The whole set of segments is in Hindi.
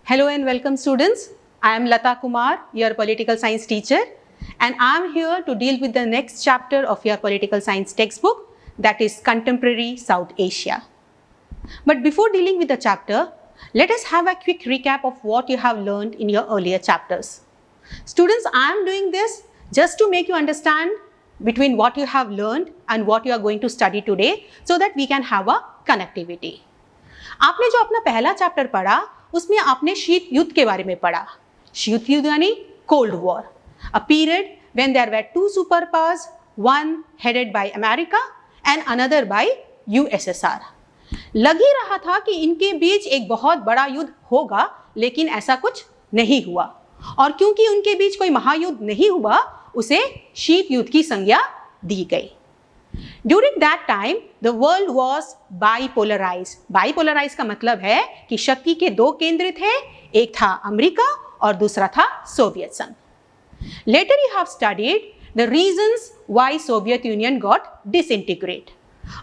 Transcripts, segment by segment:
Hello and welcome students. I am Lata Kumar, your political science teacher, and I am here to deal with the next chapter of your political science textbook, that is Contemporary South Asia. But before dealing with the chapter, let us have a quick recap of what you have learned in your earlier chapters. Students, I am doing this just to make you understand between what you have learned and what you are going to study today so that we can have a connectivity. आपने जो अपना पहला चैप्टर पढ़ा उसमें आपने शीत युद्ध के बारे में पढ़ा. शीत युद्ध यानी cold war, a period when there were two super powers, one headed by America and another by USSR. लग ही रहा था कि इनके बीच एक बहुत बड़ा युद्ध होगा, लेकिन ऐसा कुछ नहीं हुआ. और क्योंकि उनके बीच कोई महायुद्ध नहीं हुआ, उसे शीत युद्ध की संज्ञा दी गई. During that time, the world was bipolarized. Bipolarized का मतलब है कि शक्ति के दो केंद्र थे, एक था अमेरिका और दूसरा था सोवियत संघ. Later you have studied the reasons why Soviet Union got disintegrate.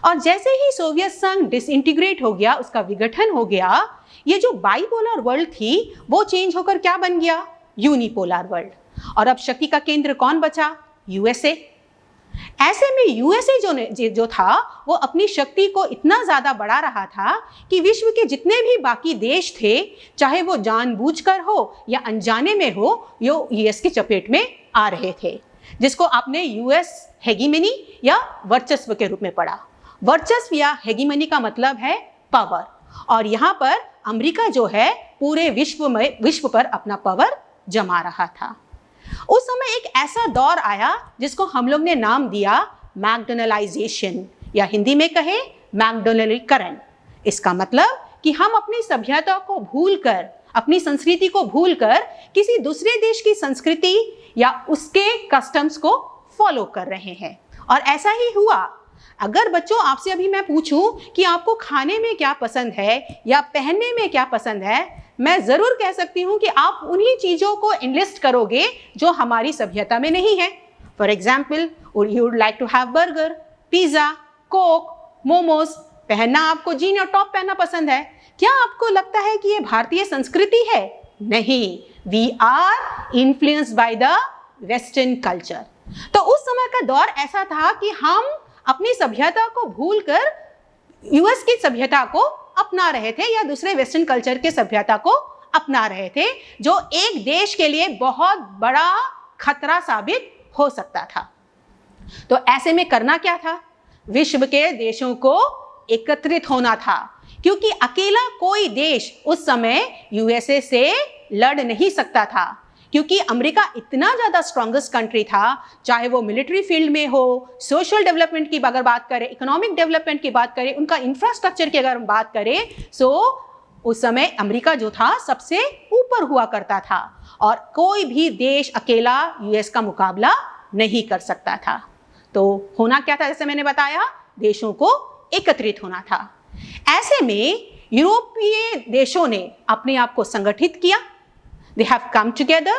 और जैसे ही सोवियत संघ डिसइंटीग्रेट हो गया, उसका विघटन हो गया, ये जो बाइपोलर वर्ल्ड थी वो चेंज होकर क्या बन गया? Unipolar world. और अब शक्ति का केंद्र कौन बचा? यूएसए. ऐसे में यूएसए जो था वो अपनी शक्ति को इतना ज्यादा बढ़ा रहा था कि विश्व के जितने भी बाकी देश थे, चाहे वो जानबूझकर हो या अनजाने में हो, यो यूएस की चपेट में आ रहे थे, जिसको आपने यूएस हेगेमनी या वर्चस्व के रूप में पढ़ा. वर्चस्व या हेगेमनी का मतलब है पावर, और यहाँ पर अमेरिका जो है पूरे विश्व पर अपना पावर जमा रहा था. उस समय एक ऐसा दौर आया जिसको हम लोग ने नाम दिया मैकडोनलाइजेशन, या हिंदी में कहे मैकडोनलीकरण. इसका मतलब कि हम अपनी सभ्यता को भूलकर, अपनी संस्कृति को भूलकर किसी दूसरे देश की संस्कृति या उसके कस्टम्स को फॉलो कर रहे हैं. और ऐसा ही हुआ. अगर बच्चों आपसे अभी मैं पूछूं कि आपको खाने में क्या पसंद है या पहनने में क्या पसंद है, मैं जरूर कह सकती हूं कि आप उन्हीं चीजों को एनलिस्ट करोगे जो हमारी सभ्यता में नहीं है. For example, you would like to have burger, pizza, coke, momos. पहनना आपको जीन और टॉप पहनना पसंद है. क्या आपको लगता है कि ये भारतीय संस्कृति है? नहीं. We are influenced by the western culture. तो उस समय का दौर ऐसा था कि हम अपनी सभ्यता को भूलकर यूएस की सभ्यता को अपना रहे थे या दूसरे वेस्टर्न कल्चर के सभ्यता को अपना रहे थे, जो एक देश के लिए बहुत बड़ा खतरा साबित हो सकता था. तो ऐसे में करना क्या था? विश्व के देशों को एकत्रित होना था, क्योंकि अकेला कोई देश उस समय यूएसए से लड़ नहीं सकता था, क्योंकि अमेरिका इतना ज़्यादा स्ट्रॉन्गेस्ट कंट्री था. चाहे वो मिलिट्री फील्ड में हो, सोशल डेवलपमेंट की अगर बात करें, इकोनॉमिक डेवलपमेंट की बात करें, उनका इंफ्रास्ट्रक्चर की अगर हम बात करें, सो उस समय अमेरिका जो था सबसे ऊपर हुआ करता था, और कोई भी देश अकेला यूएस का मुकाबला नहीं कर सकता था. तो होना क्या था? जैसे मैंने बताया, देशों को एकत्रित होना था. ऐसे में यूरोपीय देशों ने अपने आप को संगठित किया. They have come together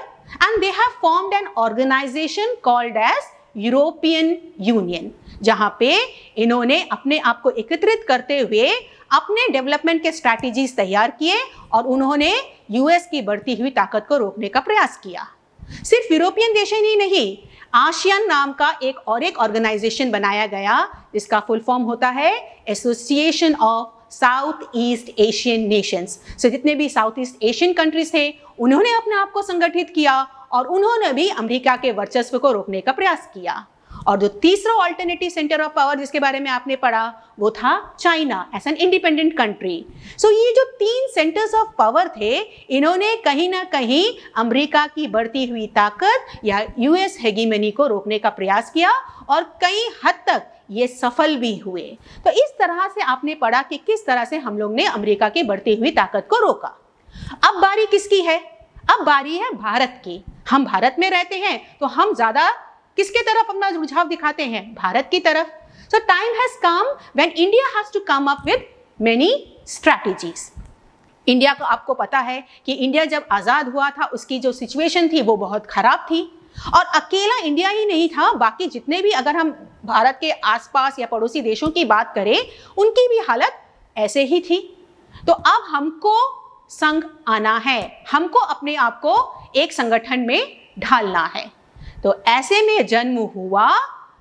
and they have formed an organization called as European Union, जहां पे इन्होंने अपने आप को एकत्रित करते हुए अपने डेवलपमेंट के स्ट्रैटेजीज तैयार किए और उन्होंने यूएस की बढ़ती हुई ताकत को रोकने का प्रयास किया. सिर्फ यूरोपियन देश ही नहीं, आसियान नाम का एक ऑर्गेनाइजेशन बनाया गया, जिसका फुल फॉर्म होता है association of south east Asian nations. So जितने भी साउथ ईस्ट एशियन कंट्रीज थे, उन्होंने अपने आप को संगठित किया और उन्होंने भी अमेरिका के वर्चस्व को रोकने का प्रयास किया. और जो तीसरा ऑल्टरनेटिव सेंटर ऑफ पावर जिसके बारे में आपने पढ़ा, वो था China as an independent country. So ये जो तीन सेंटर्स ऑफ पावर थे, इन्होंने कहीं ना कहीं अमेरिका की बढ़ती हुई ताकत या यूएस हेगेमनी को रोकने का प्रयास किया, और कई हद तक ये सफल भी हुए. तो इस तरह से आपने पढ़ा कि किस तरह से हम लोग ने अमेरिका की बढ़ती हुई ताकत को रोका. अब बारी किसकी है? अब बारी है भारत की. हम भारत में रहते हैं, तो हम ज्यादा किसके तरफ अपना रुझाव दिखाते हैं? भारत की तरफ. So time has come when India has to come up with many strategies. India को आपको पता है कि इंडिया जब आजाद हुआ था, उसकी जो सिचुएशन थी वो बहुत खराब थी, और अकेला इंडिया ही नहीं था, बाकी जितने भी, अगर हम भारत के आसपास या पड़ोसी देशों की बात करें, उनकी भी हालत ऐसे ही थी. तो अब हमको संग आना है, हमको अपने आप को एक संगठन में ढालना है। तो ऐसे में जन्म हुआ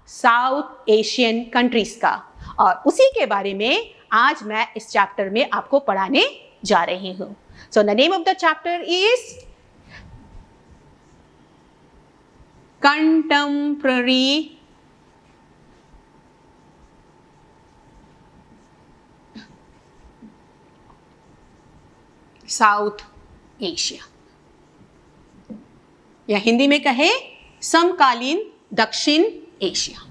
साउथ एशियन कंट्रीज का, और उसी के बारे में आज मैं इस चैप्टर में आपको पढ़ाने जा रही हूं। So the name of the chapter is contemporary south Asia, या हिंदी में कहे समकालीन दक्षिण Asia.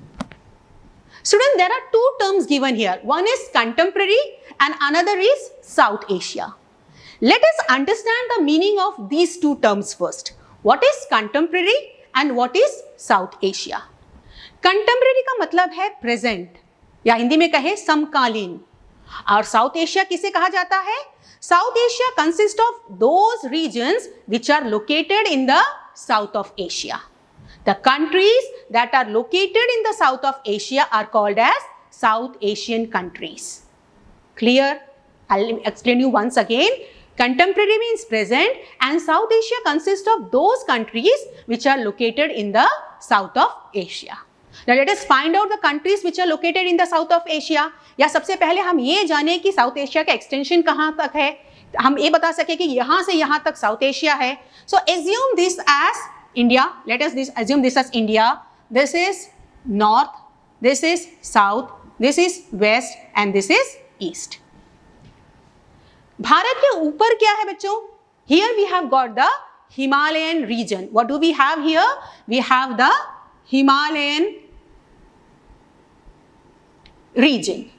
Students, there are two terms given here. One is contemporary and another is South Asia. Let us understand the meaning of these two terms first. What is contemporary and what is South Asia? Contemporary का मतलब है present, या हिंदी में कहे समकालीन। और साउथ एशिया किसे कहा जाता है? South Asia consists of those regions which are located in the south of Asia. The countries that are located in the south of Asia are called as South Asian countries. Clear? I'll explain you once again. Contemporary means present, and South Asia consists of those countries which are located in the south of Asia. Now let us find out the countries which are located in the south of Asia. या सबसे पहले हम ये जाने कि साउथ एशिया का एक्सटेंशन कहाँ तक है, हम ये बता सके कि यहाँ से यहाँ तक साउथ एशिया है। So assume this as India. Let us assume this as India. This is north, this is south, this is west, and this is east. Bharat के ऊपर क्या है बच्चों? Here we have got the Himalayan region. What do we have here? We have the Himalayan region.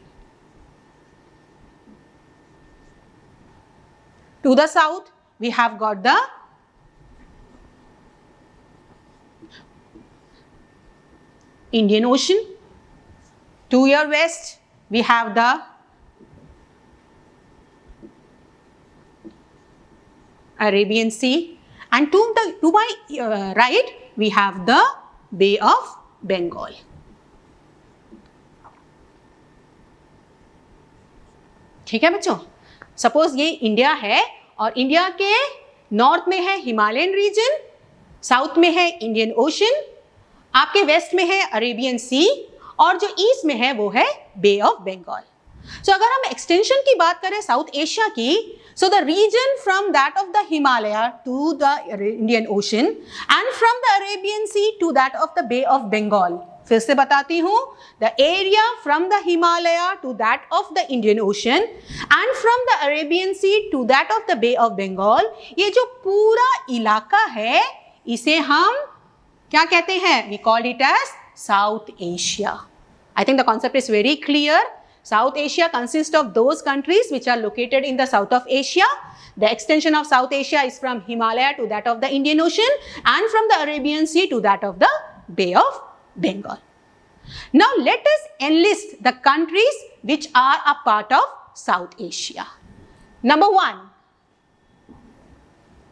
To the south, we have got the Indian Ocean. To your west, we have the Arabian Sea, and to my right, we have the Bay of Bengal. ठीक है बच्चों, सपोज ये इंडिया है और इंडिया के नॉर्थ में है हिमालयन रीजन, साउथ में है इंडियन ओशन, आपके वेस्ट में है अरेबियन सी, और जो ईस्ट में है वो है बे ऑफ बंगाल। सो अगर हम एक्सटेंशन की बात करें साउथ एशिया की, so the region from that of the Himalaya to the Indian ocean and from the Arabian sea to that of the bay of Bengal. फिर से बताती हूँ, the area from the Himalaya to that of the Indian ocean and from the Arabian sea to that of the bay of Bengal, ये जो पूरा इलाका है इसे हम क्या कहते हैं? We call it as south Asia. I think the concept is very clear. South Asia consists of those countries which are located in the south of Asia. The extension of South Asia is from Himalaya to that of the Indian Ocean and from the Arabian Sea to that of the Bay of Bengal. Now let us enlist the countries which are a part of South Asia. Number 1,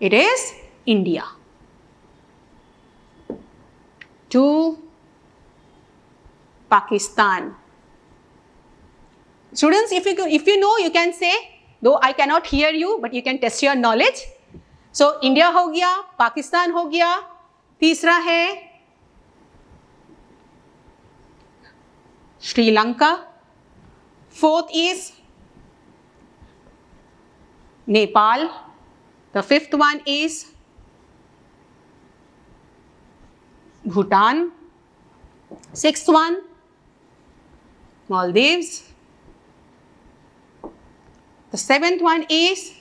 it is India. 2, Pakistan. Students, if you know, you can say, though I cannot hear you, but you can test your knowledge. So India हो गया, पाकिस्तान हो गया, तीसरा है Sri Lanka, fourth is Nepal, the fifth one is Bhutan, sixth one Maldives, the seventh one is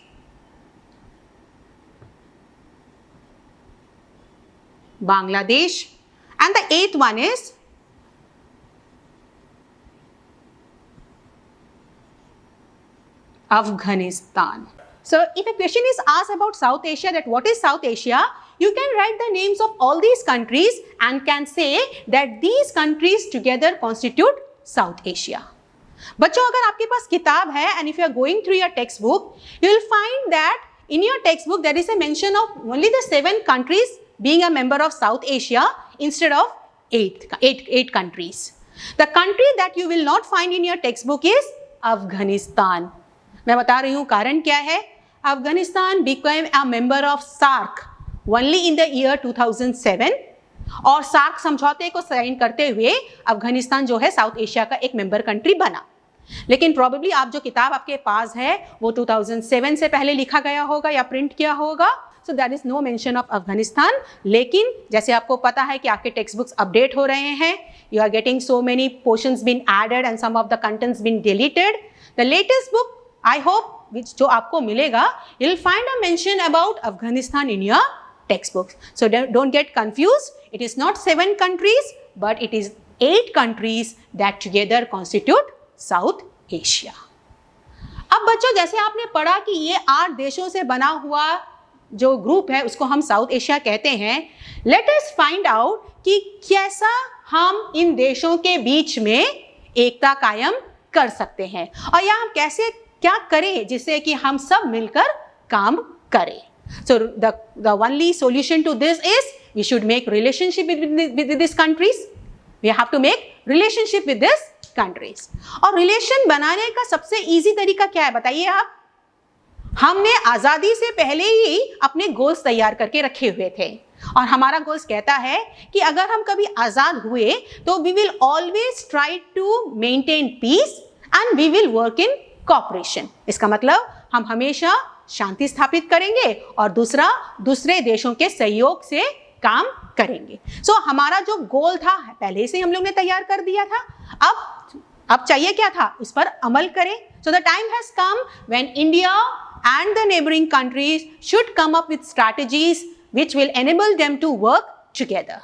Bangladesh, and the eighth one is Afghanistan. So if a question is asked about South Asia, that what is South Asia, you can write the names of all these countries and can say that these countries together constitute South Asia. बच्चों, अगर आपके पास किताब है and if you are going through your textbook, you will find that in your textbook there is a mention of only the 7 countries being a member of South Asia instead of 8 countries. The country that you will not find in your textbook is Afghanistan. मैं बता रही हूँ कारण क्या है। Afghanistan became a member of SAARC only in the year 2007 और सार्क समझौते को साइन करते हुए अफगानिस्तान जो है साउथ एशिया का एक मेंबर कंट्री बना। लेकिन प्रोबेबली आप जो किताब आपके पास है वो 2007 से पहले लिखा गया होगा या प्रिंट किया होगा, so that is no mention of Afghanistan. लेकिन जैसे आपको पता है कि आपके टेक्स्ट बुक्स अपडेट हो रहे हैं, you are getting so many portions been added and some of the contents been deleted. The latest book I hope which जो आपको मिलेगा, you will find a mention about Afghanistan in your textbooks. So don't get confused. It is not 7 countries, but it is 8 countries that together constitute South Asia. अब बच्चों जैसे आपने पढ़ा कि ये 8 देशों से बना हुआ जो ग्रुप है उसको हम साउथ एशिया कहते हैं। Let us find out कि कैसा हम इन देशों के बीच में एकता कायम कर सकते हैं और या हम कैसे क्या करें जिससे कि हम सब मिलकर काम करें। So the only solution to this is we should make relationship with these countries. We have to make relationship with these countries. और relation बनाने का सबसे easy तरीका क्या है बताइए आप? हमने आज़ादी से पहले ही अपने गोल्स तैयार करके रखे हुए थे और हमारा गोल्स कहता है कि अगर हम कभी आज़ाद हुए तो we will always try to maintain peace and we will work in cooperation. इसका मतलब हम हमेशा शांति स्थापित करेंगे और दूसरे देशों के सहयोग से काम करेंगे। सो हमारा जो गोल था पहले से हम लोग ने तैयार कर दिया था, अब चाहिए क्या था, इस पर अमल करें। So the time has come when India and the neighbouring countries should come up with strategies which will enable them to work together.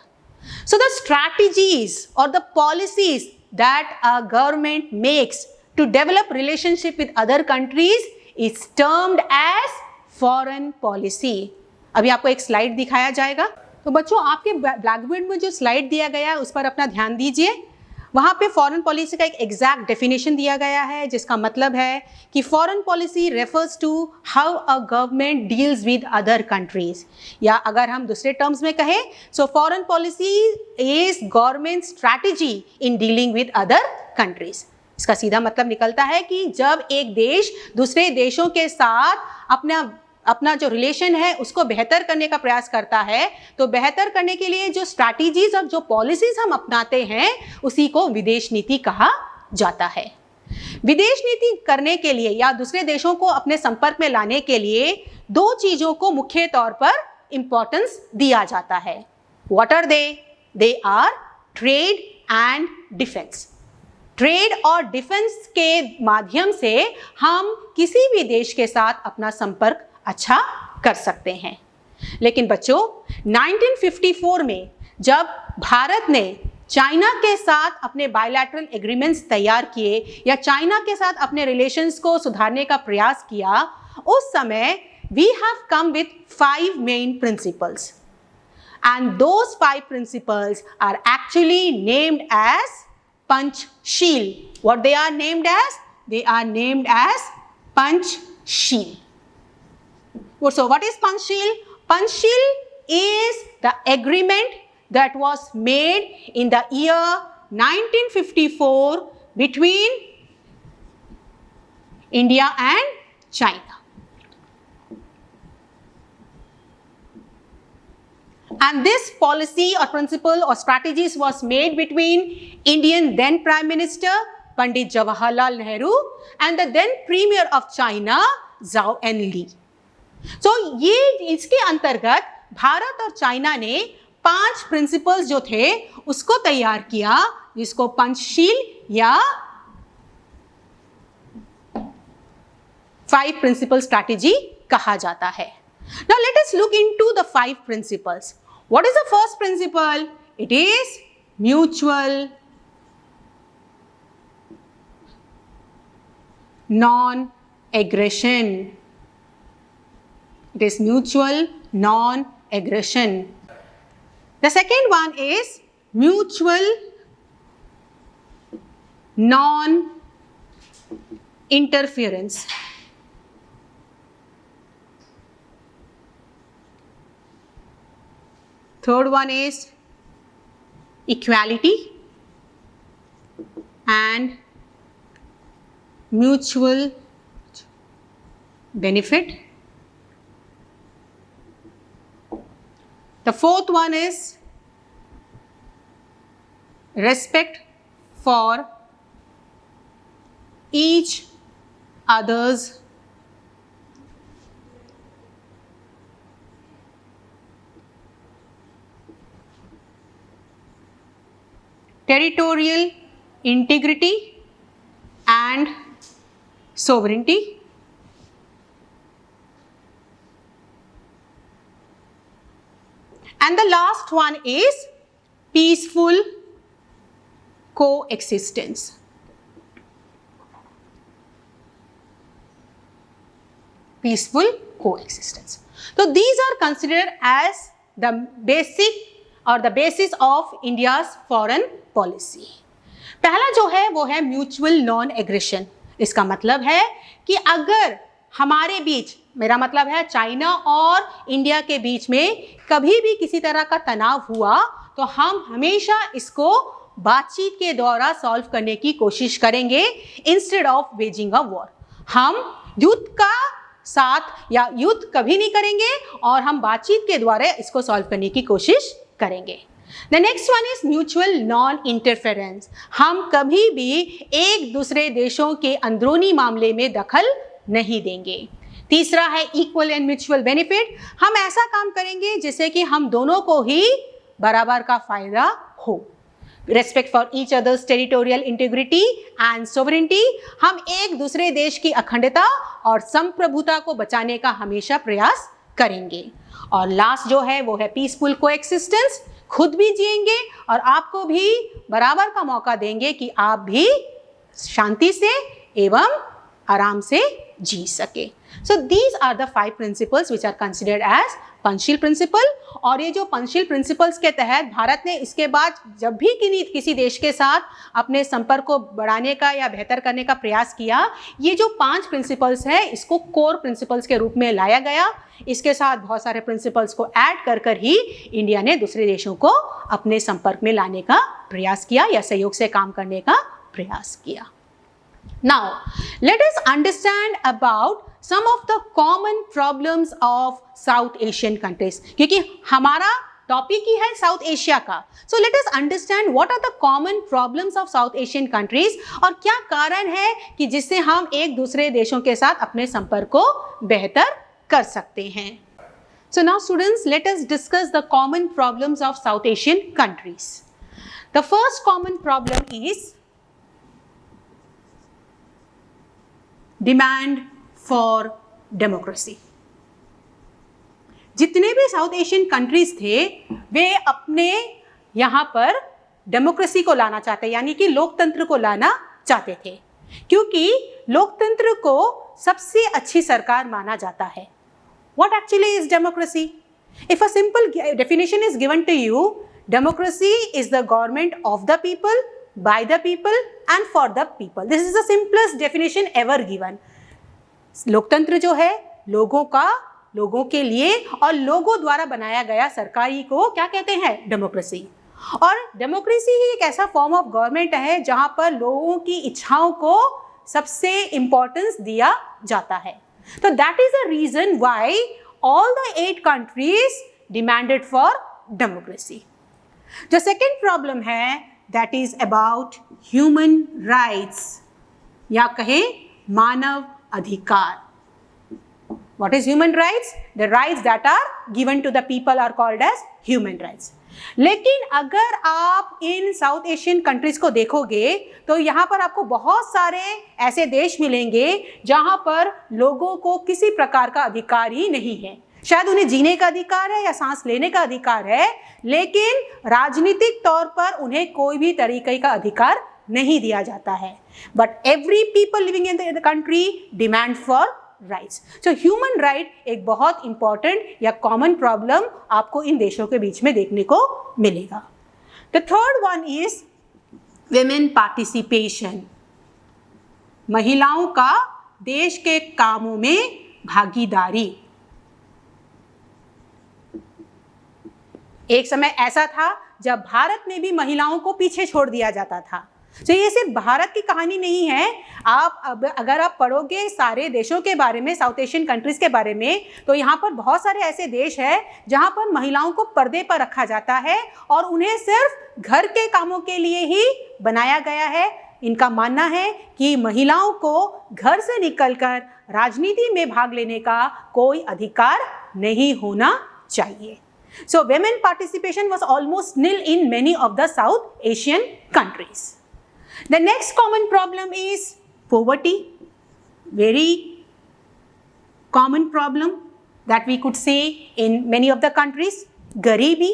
So the strategies और the policies that a government makes to develop relationship with other countries is termed as foreign policy. अभी आपको एक स्लाइड दिखाया जाएगा, तो बच्चों आपके ब्लैकबोर्ड में जो स्लाइड दिया गया है उस पर अपना ध्यान दीजिए। वहाँ पे फॉरेन पॉलिसी का एक एग्जैक्ट डेफिनेशन दिया गया है जिसका मतलब है कि foreign policy refers to how a government deals with other countries, या अगर हम दूसरे टर्म्स में कहें so foreign policy is government strategy in dealing with other countries. इसका सीधा मतलब निकलता है कि जब एक देश दूसरे देशों के साथ अपना जो रिलेशन है उसको बेहतर करने का प्रयास करता है, तो बेहतर करने के लिए जो स्ट्रैटेजीज और जो पॉलिसीज हम अपनाते हैं उसी को विदेश नीति कहा जाता है। विदेश नीति करने के लिए या दूसरे देशों को अपने संपर्क में लाने के लिए 2 चीजों को मुख्य तौर पर इंपॉर्टेंस दिया जाता है। What are they? They are trade and defence. Trade और डिफेंस के माध्यम से हम किसी भी देश के साथ अपना संपर्क अच्छा कर सकते हैं। लेकिन बच्चों 1954 में जब भारत ने चाइना के साथ अपने बायलैटरल एग्रीमेंट्स तैयार किए या चाइना के साथ अपने रिलेशंस को सुधारने का प्रयास किया, उस समय we have come with 5 main principles and those 5 principles are actually named as Panchsheel. What they are named as? They are named as Panchsheel. So what is Panchsheel? Panchsheel is the agreement that was made in the year 1954 between India and China. And this policy or principle or strategies was made between Indian then Prime Minister Pandit Jawaharlal Nehru and the then Premier of China Zhou Enlil. So ये इसके अंतर्गत भारत और चाइना ने 5 प्रिंसिपल्स जो थे उसको तैयार किया जिसको पंचशील या 5 प्रिंसिपल स्ट्रैटेजी कहा जाता है। Now let us look into the 5 principles. What is the first principle? It is mutual non-aggression. It is mutual non-aggression. The second one is mutual non-interference. Third one is equality and mutual benefit. The fourth one is respect for each other's territorial integrity and sovereignty. And the last one is peaceful coexistence. Peaceful coexistence. So these are considered as the basic or the basis of India's foreign policy. पहला जो है वो है म्यूचुअल नॉन एग्रेशन. इसका मतलब है कि अगर हमारे बीच, मेरा मतलब है चाइना और इंडिया के बीच में कभी भी किसी तरह का तनाव हुआ तो हम हमेशा इसको बातचीत के द्वारा सॉल्व करने की कोशिश करेंगे instead of waging a war. हम युद्ध का साथ या युद्ध कभी नहीं करेंगे और हम बातचीत के द्वारा इसको सॉल्व करने की कोशिश करेंगे. The next one is mutual non interference. हम कभी भी एक दूसरे देशों के अंदरूनी मामले में दखल नहीं देंगे. तीसरा है इक्वल एंड म्यूचुअल बेनिफिट. हम ऐसा काम करेंगे जिससे कि हम दोनों को ही बराबर का फायदा हो. Respect for each others territorial integrity and sovereignty. हम एक दूसरे देश की अखंडता और संप्रभुता को बचाने का हमेशा प्रयास करेंगे. और लास्ट जो है वो है पीसफुल कोएक्सिस्टेंस. खुद भी जिएंगे और आपको भी बराबर का मौका देंगे कि आप भी शांति से एवं आराम से जी सके. So these are the 5 principles which are considered as Panchsheel principle. और ये जो पंचशील प्रिंसिपल्स के तहत भारत ने इसके बाद जब भी किसी देश के साथ अपने संपर्क को बढ़ाने का या बेहतर करने का प्रयास किया, ये जो 5 प्रिंसिपल्स है इसको कोर प्रिंसिपल्स के रूप में लाया गया. इसके साथ बहुत सारे प्रिंसिपल्स को ऐड कर कर ही इंडिया ने दूसरे देशों को अपने संपर्क में लाने का प्रयास किया या सहयोग से काम करने का प्रयास किया. Now, let us understand about some of the common problems of South Asian countries. क्योंकि हमारा टॉपिक ही है साउथ एशिया का. So let us understand what are the common problems of South Asian countries और क्या कारण है कि जिससे हम एक दूसरे देशों के साथ अपने संपर्क को बेहतर कर सकते हैं. So now students, let us discuss the common problems of South Asian countries. The first common problem is demand for democracy. जितने भी साउथ एशियन कंट्रीज थे वे अपने यहाँ पर डेमोक्रेसी को लाना चाहते, यानी कि लोकतंत्र को लाना चाहते थे, क्योंकि लोकतंत्र को सबसे अच्छी सरकार माना जाता है. What actually is democracy? If a simple definition is given to you, democracy is the government of the people, by the people and for the people. This is the simplest definition ever given. लोकतंत्र जो है लोगों का, लोगों के लिए और लोगों द्वारा बनाया गया सरकारी को क्या कहते हैं? डेमोक्रेसी. और डेमोक्रेसी ही एक ऐसा फॉर्म ऑफ गवर्नमेंट है जहां पर लोगों की इच्छाओं को सबसे इंपॉर्टेंस दिया जाता है. तो that is the reason why all the 8 countries demanded for democracy. जो सेकेंड प्रॉब्लम है that is about human rights या कहें मानव अधिकार. What is human rights? The rights that are given to the people are called as human rights. लेकिन अगर आप इन साउथ एशियन कंट्रीज को देखोगे तो यहाँ पर आपको बहुत सारे ऐसे देश मिलेंगे जहाँ पर लोगों को किसी प्रकार का अधिकार ही नहीं है. शायद उन्हें जीने का अधिकार है या सांस लेने का अधिकार है, लेकिन राजनीतिक तौर पर उन्हें कोई भी तरीके का अधिकार नहीं दिया जाता है. But every people living in the country demand for rights. So human right एक बहुत इंपॉर्टेंट या कॉमन प्रॉब्लम आपको इन देशों के बीच में देखने को मिलेगा. The third one is women participation. महिलाओं का देश के कामों में भागीदारी. एक समय ऐसा था जब भारत में भी महिलाओं को पीछे छोड़ दिया जाता था. तो ये सिर्फ भारत की कहानी नहीं है। अगर आप पढ़ोगे सारे देशों के बारे में, साउथ एशियन कंट्रीज के बारे में, तो यहाँ पर बहुत सारे ऐसे देश हैं जहाँ पर महिलाओं को पर्दे पर रखा जाता है और उन्हें सिर्फ घर के कामों के लिए ही बनाया गया है। इनका मानना है कि महिलाओं को घर से निकलकर राजनीति में भाग लेने का कोई अधिकार नहीं होना चाहिए। So women participation was almost nil in many of the South Asian countries. The next common problem is poverty. Very common problem that we could see in many of the countries. गरीबी,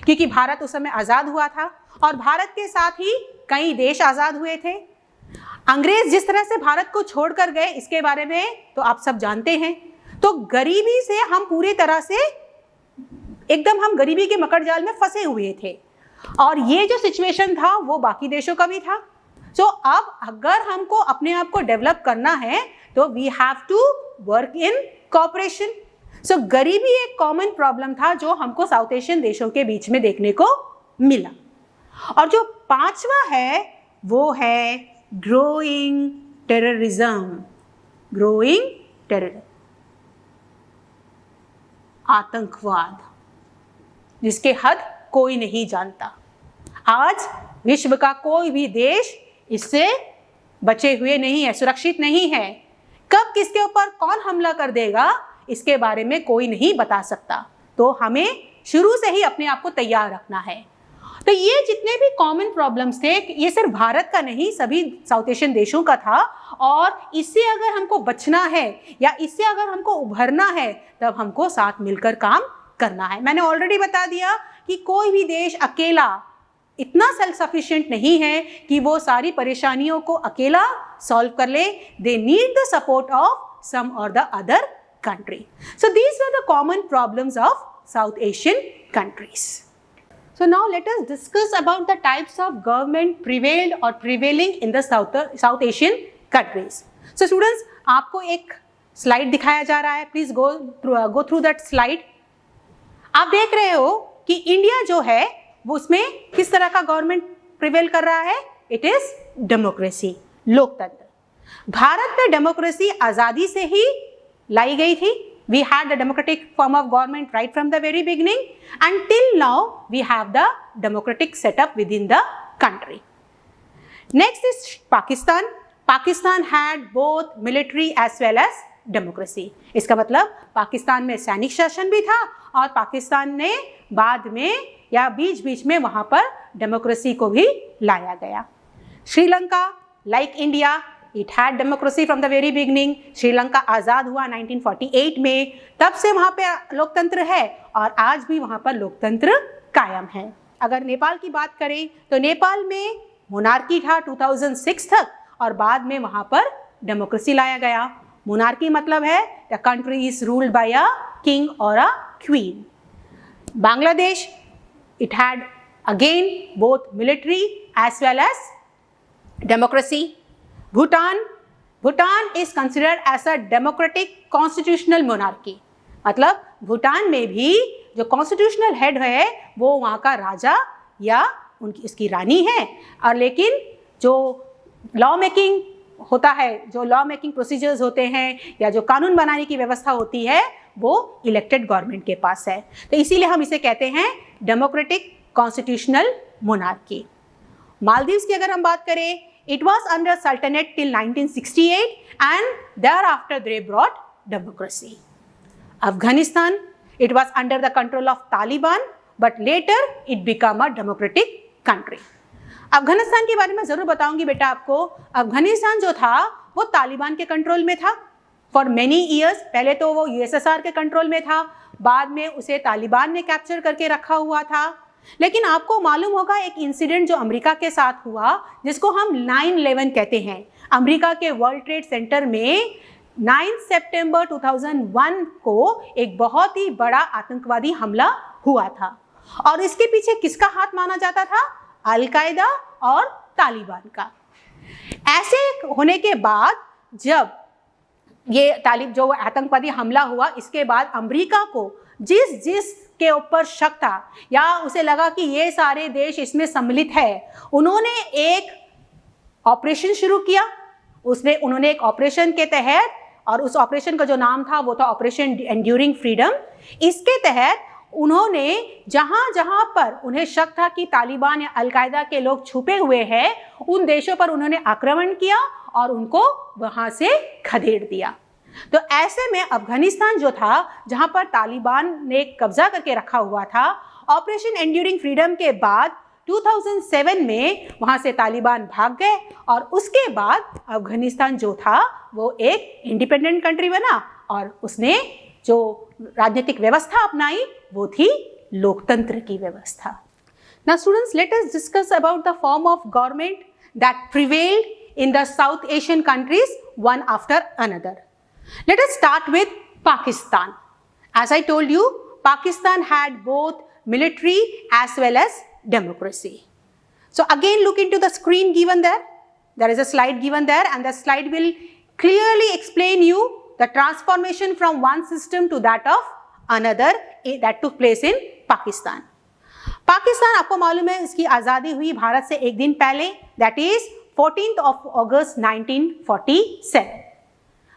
क्योंकि भारत उस समय आज़ाद हुआ था और भारत के साथ ही कई देश आज़ाद हुए थे। अंग्रेज जिस तरह से भारत को छोड़कर गए, इसके बारे में तो आप सब जानते हैं। तो गरीबी से हम पूरी तरह से एकदम हम गरीबी के मकड़जाल में फंसे हुए थे और ये जो सिचुएशन था वो बाकी देशों का भी था। सो अब अगर हमको अपने आप को डेवलप करना है तो we have to work in cooperation. So गरीबी एक कॉमन प्रॉब्लम था जो हमको साउथ एशियन देशों के बीच में देखने को मिला। और जो पांचवा है वो है ग्रोइंग टेररिज्म। ग्रोइंग टेररिज्म, आतंकवाद, जिसके हद कोई नहीं जानता। आज विश्व का कोई भी देश इससे बचे हुए नहीं है, सुरक्षित नहीं है। कब किसके ऊपर कौन हमला कर देगा इसके बारे में कोई नहीं बता सकता। तो हमें शुरू से ही अपने आप को तैयार रखना है। तो ये जितने भी कॉमन प्रॉब्लम्स थे, ये सिर्फ भारत का नहीं, सभी साउथ एशियन देशों का था। और इससे अगर हमको बचना है या इससे अगर हमको उभरना है तब हमको साथ मिलकर काम करना है। मैंने ऑलरेडी बता दिया कि कोई भी देश अकेला इतना सेल्फ सफिशिएंट नहीं है कि वो सारी परेशानियों को अकेला सॉल्व कर ले। They need the support of some or the other country. So these were the common problems of South Asian countries. So now let us discuss about the types of government prevailed or prevailing in the South Asian countries. So students, आपको एक स्लाइड दिखाया जा रहा है, please go through that slide. आप देख रहे हो कि इंडिया जो है वो उसमें किस तरह का गवर्नमेंट प्रिवेल कर रहा है? इट इज डेमोक्रेसी, लोकतंत्र। भारत में डेमोक्रेसी आजादी से ही लाई गई थी। We had the democratic form of government right from the very beginning, and till now we have the democratic setup within the country. Next is Pakistan. Pakistan had both military as well as democracy. इसका मतलब पाकिस्तान में सैनिक शासन भी था और पाकिस्तान ने बाद में या बीच बीच में वहाँ पर डेमोक्रेसी को भी लाया गया। Sri Lanka, like India, It had democracy from the very beginning. Sri Lanka आज़ाद हुआ 1948 में, तब से वहाँ पे लोकतंत्र है और आज भी वहाँ पर लोकतंत्र कायम है। अगर नेपाल की बात करें तो नेपाल में मोनार्की था 2006 तक और बाद में वहाँ पर डेमोक्रेसी लाया गया। मोनार्की मतलब है the country is ruled by a king or a queen. Bangladesh, it had again both military as well as democracy. Bhutan is considered as a democratic constitutional monarchy. मतलब भूटान में भी जो कॉन्स्टिट्यूशनल हेड है वो वहाँ का राजा या उसकी रानी है, और लेकिन जो लॉ मेकिंग होता है, जो लॉ मेकिंग प्रोसीजर्स होते हैं या जो कानून बनाने की व्यवस्था होती है वो इलेक्टेड गवर्नमेंट के पास है। तो इसीलिए हम इसे कहते हैं डेमोक्रेटिक कॉन्स्टिट्यूशनल मोनार्की। मालदीव्स की अगर हम बात करें, it was under sultanate till 1968 and thereafter they brought democracy. Afghanistan, it was under the control of Taliban but later it became a democratic country. Afghanistan के बारे में जरूर बताऊंगी बेटा आपको। अफगानिस्तान जो था वो तालिबान के कंट्रोल में था फॉर मेनी ईयर्स। पहले तो वो यूएसएसआर के कंट्रोल में था, बाद में उसे तालिबान ने कैप्चर करके रखा हुआ था। लेकिन आपको मालूम होगा एक इंसिडेंट जो अमेरिका के साथ हुआ जिसको हम 9/11 कहते हैं। अमेरिका के वर्ल्ड ट्रेड सेंटर में 9 सितंबर 2001 को एक बहुत ही बड़ा आतंकवादी हमला हुआ था और इसके पीछे किसका हाथ माना जाता था? अल-कायदा और तालिबान का। ऐसे होने के बाद जब ये जो आतंकवादी हमला हुआ, इसके बाद अमेरिका को जिस के ऊपर शक था या उसे लगा कि ये सारे देश इसमें सम्मिलित है, उन्होंने एक ऑपरेशन शुरू किया। उन्होंने एक ऑपरेशन के तहत, और उस ऑपरेशन का जो नाम था वो था ऑपरेशन एंड्यूरिंग फ्रीडम। इसके तहत उन्होंने जहां जहां पर उन्हें शक था कि तालिबान या अलकायदा के लोग छुपे हुए हैं, उन देशों पर उन्होंने आक्रमण किया और उनको वहां से खदेड़ दिया। तो ऐसे में अफगानिस्तान जो था, जहां पर तालिबान ने कब्जा करके रखा हुआ था, ऑपरेशन एंड्यूरिंग फ्रीडम के बाद 2007 में वहां से तालिबान भाग गए और उसके बाद अफगानिस्तान जो था वो एक इंडिपेंडेंट कंट्री बना और उसने जो राजनीतिक व्यवस्था अपनाई वो थी लोकतंत्र की व्यवस्था। Now students, let us discuss about the form of government that prevailed in the South Asian countries one after another. Let us start with Pakistan. As I told you, Pakistan had both military as well as democracy. So again look into the screen given there. There is a slide given there and the slide will clearly explain you the transformation from one system to that of another that took place in Pakistan. Pakistan आपको मालूम है इसकी आज़ादी हुई भारत से एक दिन पहले, that is 14th of August 1947।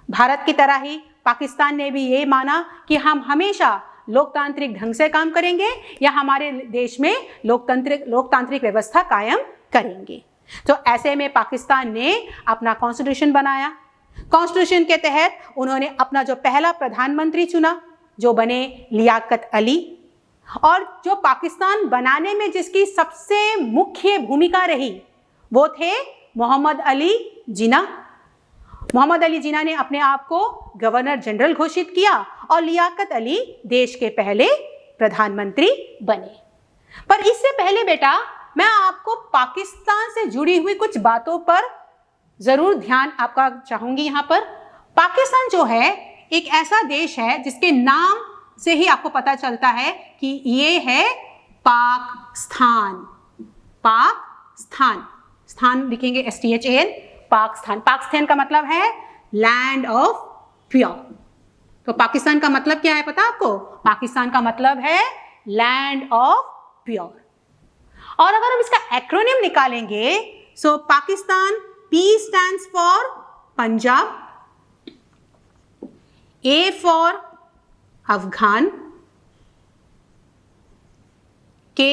Bharat की तरह ही पाकिस्तान ने भी ये माना कि हम हमेशा लोकतांत्रिक ढंग से काम करेंगे या हमारे देश में लोकतांत्रिक व्यवस्था कायम करेंगे। तो ऐसे में पाकिस्तान ने अपना कॉन्स्टिट्यूशन बनाया। कॉन्स्टिट्यूशन के तहत उन्होंने अपना जो पहला प्रधानमंत्री चुना जो बने लियाकत अली, और जो पाकिस्तान बनाने में जिसकी सबसे मुख्य भूमिका रही वो थे मोहम्मद अली जिन्ना। मोहम्मद अली जिन्ना ने अपने आप को गवर्नर जनरल घोषित किया और लियाकत अली देश के पहले प्रधानमंत्री बने। पर इससे पहले बेटा मैं आपको पाकिस्तान से जुड़ी हुई कुछ बातों पर जरूर ध्यान आपका चाहूंगी। यहाँ पर पाकिस्तान जो है एक ऐसा देश है जिसके नाम से ही आपको पता चलता है कि ये है पाकिस्तान। पाकिस्तान, स्थान लिखेंगे STHAN, पाकिस्तान। पाकिस्तान का मतलब है लैंड ऑफ प्योर। तो पाकिस्तान का मतलब क्या है पता आपको? पाकिस्तान का मतलब है लैंड ऑफ प्योर। और अगर हम इसका एक्रोनिम निकालेंगे, सो Pakistan P stands for Punjab, A for Afghan, K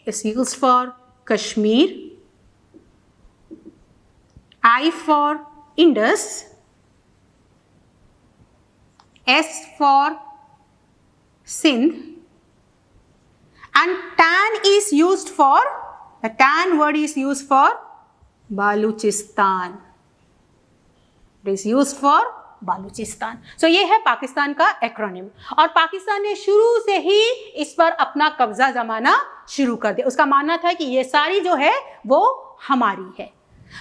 is used for Kashmir, I for Indus, S for Sindh, and TAN is used for, the TAN word is used for Baluchistan. It is used for Balochistan. सो ये है पाकिस्तान का एक्रोनिम। और पाकिस्तान ने शुरू से ही इस पर अपना कब्जा जमाना शुरू कर दिया। उसका मानना था कि ये सारी जो है वो हमारी है।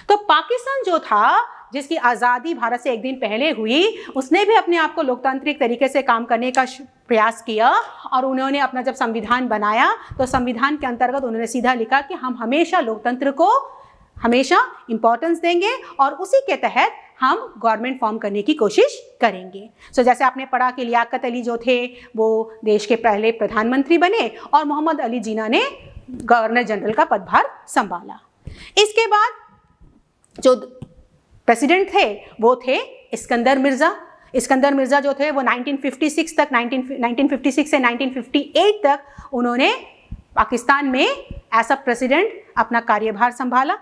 तो पाकिस्तान जो था जिसकी आज़ादी भारत से एक दिन पहले हुई, उसने भी अपने आप को लोकतांत्रिक तरीके से काम करने का प्रयास किया और उन्होंने अपना जब संविधान बनाया तो संविधान के अंतर्गत उन्होंने सीधा लिखा कि हम हमेशा लोकतंत्र को हमेशा इंपॉर्टेंस देंगे और उसी के तहत हम गवर्नमेंट फॉर्म करने की कोशिश करेंगे। सो जैसे आपने पढ़ा कि लियाकत अली जो थे वो देश के पहले प्रधानमंत्री बने और मोहम्मद अली जिन्ना ने गवर्नर जनरल का पदभार संभाला। इसके बाद जो प्रेसिडेंट थे वो थे इस्कंदर मिर्ज़ा। इस्कंदर मिर्ज़ा जो थे वो 1956 से 1958 तक उन्होंने पाकिस्तान में एज अ प्रेसिडेंट अपना कार्यभार संभाला।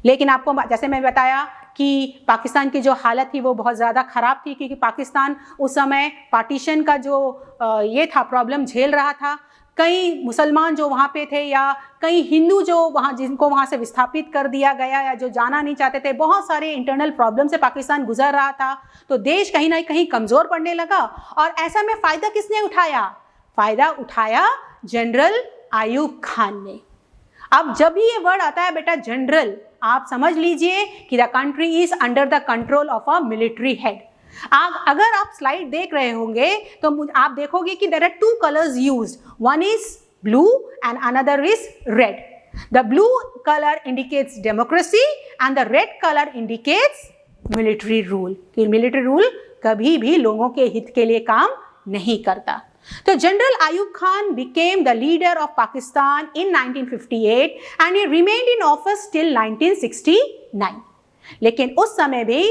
लेकिन आपको जैसे मैं बताया कि पाकिस्तान की जो हालत थी वो बहुत ज़्यादा ख़राब थी क्योंकि पाकिस्तान उस समय पार्टीशन का जो ये था प्रॉब्लम झेल रहा था। कई मुसलमान जो वहाँ पे थे या कई हिंदू जो वहाँ जिनको वहाँ से विस्थापित कर दिया गया या जो जाना नहीं चाहते थे, बहुत सारे इंटरनल प्रॉब्लम से पाकिस्तान गुजर रहा था। तो देश कहीं ना कहीं कमज़ोर पड़ने लगा और ऐसा में फ़ायदा किसने उठाया? फ़ायदा उठाया जनरल आयूब खान ने। अब जब भी ये वर्ड आता है बेटा जनरल, आप समझ लीजिए कि the country is under the control of a military head. अगर आप स्लाइड देख रहे होंगे तो आप देखोगे कि there are two colours used, one is blue and another is red. The blue colour indicates democracy and the red colour indicates military rule. Military rule कभी भी लोगों के हित के लिए काम नहीं करता। तो general Ayub Khan became the leader of Pakistan in 1958 and he remained in office till 1969. लेकिन उस समय भी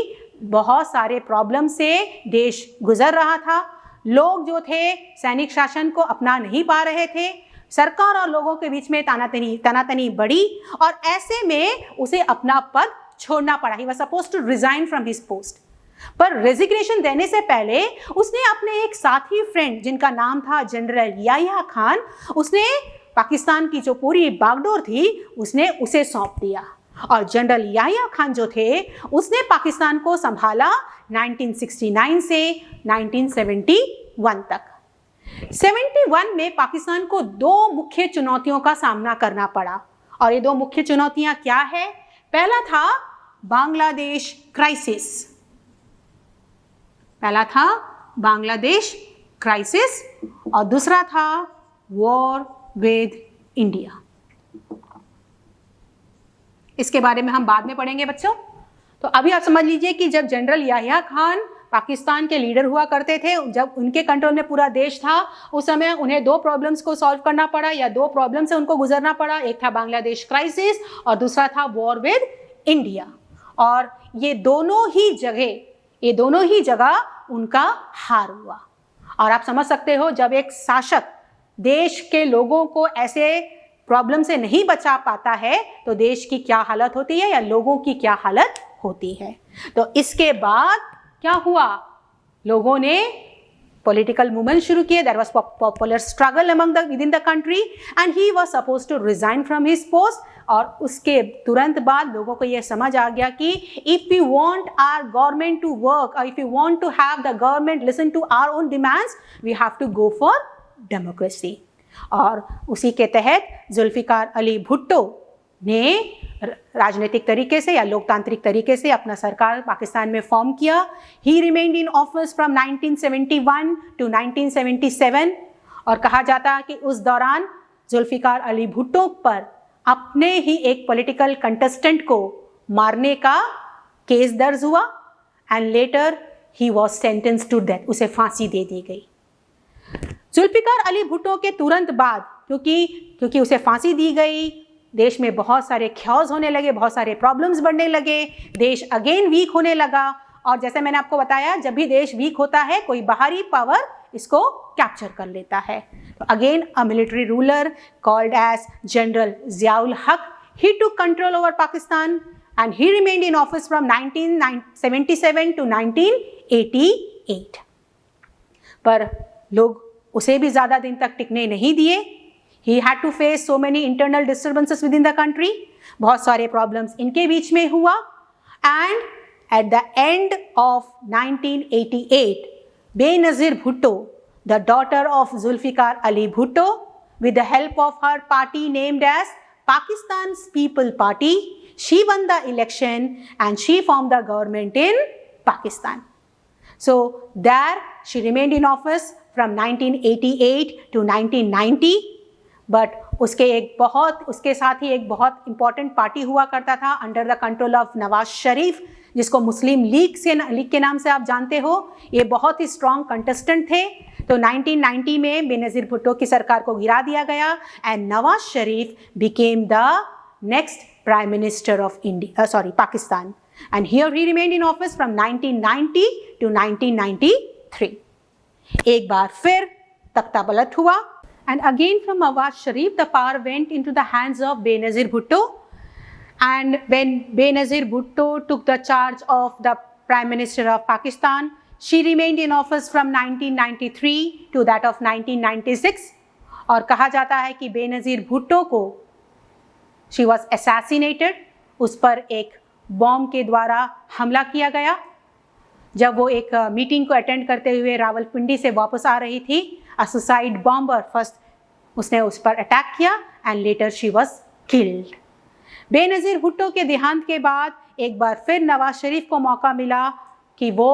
बहुत सारे प्रॉब्लम से देश गुजर रहा था। लोग जो थे सैनिक शासन को अपना नहीं पा रहे थे, सरकार और लोगों के बीच में तनातनी बढ़ी और ऐसे में उसे अपना पद छोड़ना पड़ा। He was supposed to resign from his post. पर रेजिग्नेशन देने से पहले उसने अपने एक साथी फ्रेंड जिनका नाम था जनरल याह्या खान, उसने पाकिस्तान की जो पूरी बागडोर थी उसने उसे सौंप दिया और जनरल याह्या खान जो थे उसने पाकिस्तान को संभाला 1969 से 1971 तक। 71 में पाकिस्तान को दो मुख्य चुनौतियों का सामना करना पड़ा और ये दो मुख्य चुनौतियां क्या है? पहला था बांग्लादेश क्राइसिस। पहला था बांग्लादेश क्राइसिस और दूसरा था वॉर विद इंडिया। इसके बारे में हम बाद में पढ़ेंगे बच्चों। तो अभी आप समझ लीजिए कि जब जनरल याह्या खान पाकिस्तान के लीडर हुआ करते थे, जब उनके कंट्रोल में पूरा देश था, उस समय उन्हें दो प्रॉब्लम्स को सॉल्व करना पड़ा या दो प्रॉब्लम से उनको गुजरना पड़ा। एक था बांग्लादेश क्राइसिस और दूसरा था वॉर विद इंडिया। और ये दोनों ही जगह उनका हार हुआ। और आप समझ सकते हो जब एक शासक देश के लोगों को ऐसे प्रॉब्लम से नहीं बचा पाता है तो देश की क्या हालत होती है या लोगों की क्या हालत होती है। तो इसके बाद क्या हुआ? लोगों ने पॉलिटिकल मूवमेंट शुरू किए। There was popular struggle among within the country and he was supposed to resign from his post. और उसके तुरंत बाद लोगों को यह समझ आ गया कि if we want our government to work और if we want to have the government listen to our own demands, we have to go for democracy. और उसी के तहत जुल्फिकार अली भुट्टो ने राजनीतिक तरीके से या लोकतांत्रिक तरीके से अपना सरकार पाकिस्तान में फॉर्म किया। He remained in office from 1971 to 1977 और कहा जाता है कि उस दौरान जुल्फिकार अली भुट्टो पर अपने ही एक पॉलिटिकल कंटेस्टेंट को मारने का केस दर्ज हुआ and later he was sentenced to death. उसे फांसी दे दी गई। जुल्फिकार अली भुट्टो के तुरंत बाद क्योंकि उसे फांसी दी गई, देश में बहुत सारे ख्यास होने लगे, बहुत सारे प्रॉब्लम्स बढ़ने लगे, देश अगेन वीक होने लगा। और जैसे मैंने आपको बताया, जब भी देश वीक होता है कोई बाहरी पावर इसको कैप्चर कर लेता है। तो again a military ruler called as general Ziaul Haq, he took control over Pakistan and he remained in office from 1977 to 1988। पर लोग उसे भी ज्यादा दिन तक टिकने नहीं दिए। He had to face so many internal disturbances within the country. बहुत सारे प्रॉब्लम्स इनके बीच में हुआ and at the end of 1988, Benazir Bhutto, the daughter of Zulfikar Ali Bhutto, with the help of her party named as Pakistan's People Party, she won the election and she formed the government in Pakistan. So there she remained in office from 1988 to 1990. But उसके साथ ही एक बहुत इंपॉर्टेंट पार्टी हुआ करता था under the control of Nawaz Sharif, जिसको मुस्लिम लीग के नाम से आप जानते हो। ये बहुत ही स्ट्रॉन्ग कंटेस्टेंट थे। तो 1990 में बेनज़ीर भुट्टो की सरकार को गिरा दिया गया and Nawaz Sharif became the next prime minister of Pakistan and here he remained in office from 1990 to 1993। एक बार फिर तख्ता पलट हुआ and again from Nawaz Sharif the power went into the hands of Benazir Bhutto, and when Benazir Bhutto took the charge of the Prime Minister of Pakistan, she remained in office from 1993 to that of 1996। और कहा जाता है कि बेनज़ीर भुट्टो को she was assassinated, उस पर एक बॉम्ब के द्वारा हमला किया गया जब वो एक मीटिंग को अटेंड करते हुए रावलपिंडी से वापस आ रही थी। A suicide bomber फर्स्ट उसने उस पर अटैक किया and later she was killed. Benazir Bhutto के देहांत के बाद एक बार फिर नवाज शरीफ को मौका मिला कि वो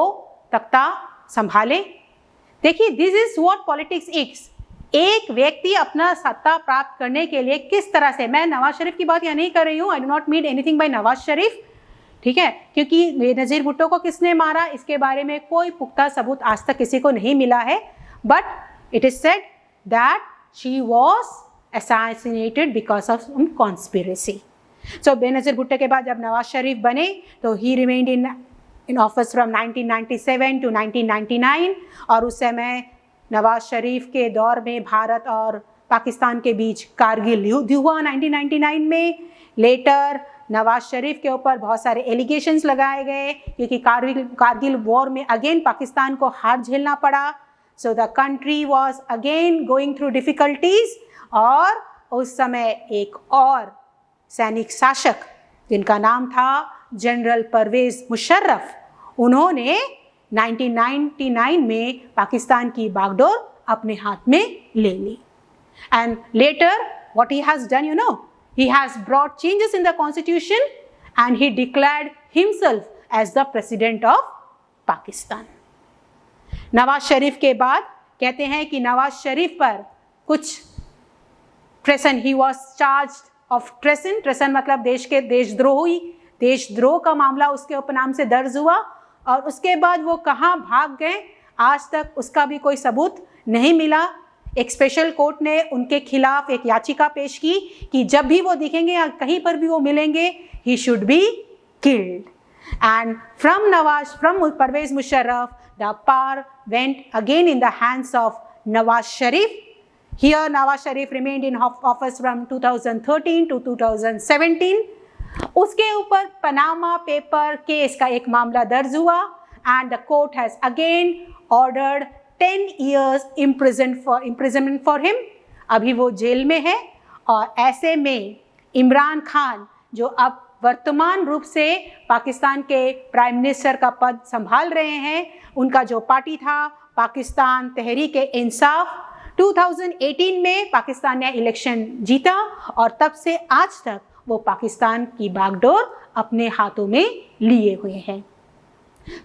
तख्ता संभाले। देखिए, this is what politics is. एक व्यक्ति अपना सत्ता प्राप्त करने के लिए किस तरह से, मैं नवाज शरीफ की बात यहाँ नहीं कर रही हूँ, I do not mean anything by Nawaz Sharif, ठीक है, क्योंकि बेनज़ीर भुट्टो को किसने मारा इसके बारे में कोई पुख्ता सबूत आज तक किसी को नहीं मिला है। But It is said that she was assassinated because of some conspiracy. So Benazir Bhutto के बाद जब नवाज शरीफ बने तो he remained in office from 1997 to 1999 और उस समय नवाज शरीफ के दौर में भारत और पाकिस्तान के बीच कारगिल युद्ध हुआ 1999 में. लेटर नवाज शरीफ के ऊपर बहुत सारे एलिगेशंस लगाए गए क्योंकि कारगिल वॉर में अगेन पाकिस्तान को हार झेलना पड़ा. So the country was again going through difficulties और उस समय एक और सैनिक शासक जिनका नाम था जनरल परवेज मुशर्रफ, उन्होंने 1999 में पाकिस्तान की बागडोर अपने हाथ में ले ली. And later what he has done, you know, he has brought changes in the constitution and he declared himself as the president of Pakistan. Nawaz Sharif के बाद कहते हैं कि नवाज शरीफ पर कुछ ट्रेसन, he was charged of treason. ट्रेसन मतलब देशद्रोह का मामला उसके उपनाम से दर्ज हुआ और उसके बाद वो कहाँ भाग गए आज तक उसका भी कोई सबूत नहीं मिला. एक स्पेशल कोर्ट ने उनके खिलाफ एक याचिका पेश की कि जब भी वो दिखेंगे या कहीं पर भी वो मिलेंगे, he should be killed. And from Pervez Musharraf, the power went again in the hands of Nawaz Sharif. Here Nawaz Sharif remained in office from 2013 to 2017. उसके ऊपर पनामा पेपर केस का एक मामला दर्ज हुआ and the court has again ordered 10 years imprisonment for him. अभी वो जेल में है और ऐसे में इमरान खान जो अब वर्तमान रूप से पाकिस्तान के प्राइम मिनिस्टर का पद संभाल रहे हैं, उनका जो पार्टी था पाकिस्तान तहरीक इंसाफ, 2018 में पाकिस्तान ने इलेक्शन जीता और तब से आज तक वो पाकिस्तान की बागडोर अपने हाथों में लिए हुए हैं.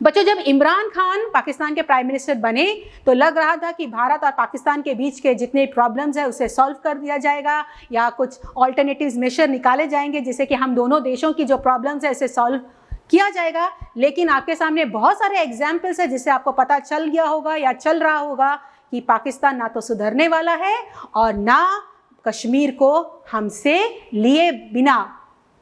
बच्चों, जब इमरान खान पाकिस्तान के प्राइम मिनिस्टर बने तो लग रहा था कि भारत और पाकिस्तान के बीच के जितने प्रॉब्लम्स हैं उसे सॉल्व कर दिया जाएगा या कुछ ऑल्टरनेटिव मेजर निकाले जाएंगे जिससे कि हम दोनों देशों की जो प्रॉब्लम्स है उसे सॉल्व किया जाएगा. लेकिन आपके सामने बहुत सारे एग्जाम्पल्स हैं जिससे आपको पता चल गया होगा या चल रहा होगा कि पाकिस्तान ना तो सुधरने वाला है और ना कश्मीर को हमसे लिए बिना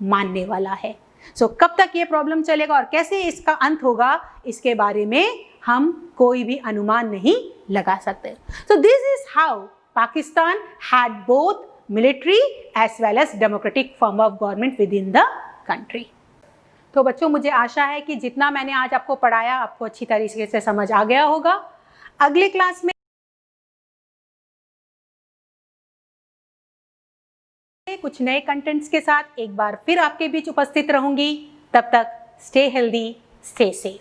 मानने वाला है. सो कब तक ये प्रॉब्लम चलेगा और कैसे इसका अंत होगा, इसके बारे में हम कोई भी अनुमान नहीं लगा सकते. So this is how Pakistan had both military as well as democratic form of government within the country. तो बच्चों, मुझे आशा है कि जितना मैंने आज आपको पढ़ाया आपको अच्छी तरीके से समझ आ गया होगा. अगले क्लास में कुछ नए कंटेंट्स के साथ एक बार फिर आपके बीच उपस्थित रहूंगी. तब तक स्टे हेल्दी, स्टे सेफ.